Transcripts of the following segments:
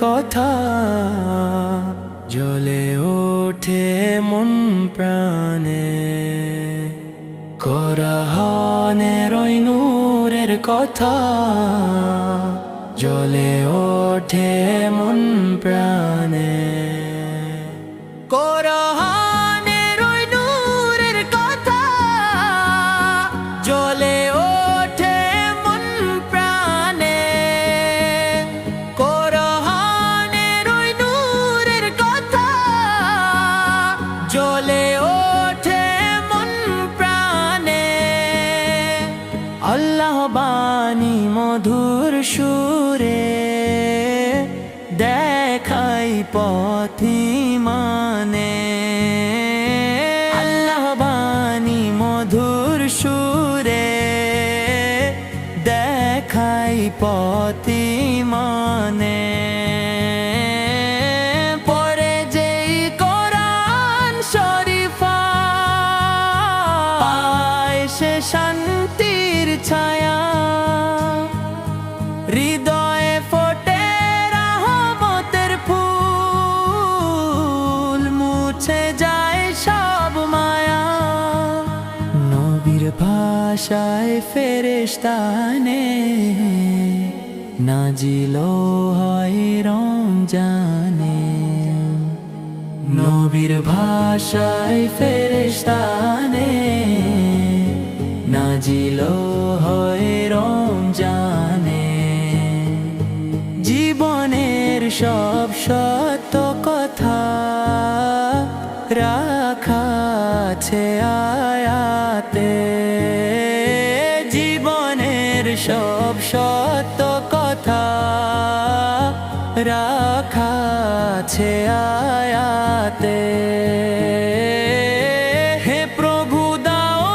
কথা জ্বলে ওঠে মন প্রাণে। কোরআনের ওই নূরের কথা জ্বলে ওঠে মন প্রাণে। কোরআনের ওই নূরের কথা জ্বলে ওঠে মন প্রাণে। কোরআনের ওই নূরের কথা জ্বলে ওঠে মন প্রাণে। আল্লাহ বাণী মধুর সুরে দেখাই পথিমানে। আল্লাহ বাণী মধুর সুরে দেখাই পথিমানে। পরে যেই কোরআন শরীফা পায় সে শান্তির ছায়া। হৃদয়ে ফোটে রহমতের ফুল, মুছে যায় সব মায়া। নবীর ভাষায় ফেরেশতানে নাজিল হয় রমজানে। নবীর ভাষায় ফেরেশতানে নাজিল হয় রমজানে। জীবনের সব সত্য কথা রাখা আছে আয়াতে। জীবনের সব সত্য কথা রাখা আছে আয়াতে। হে প্রভু দাও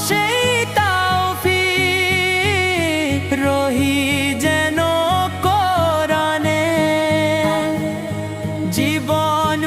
সেই তৌফিক, রহি যেন কোরআনে। জীবন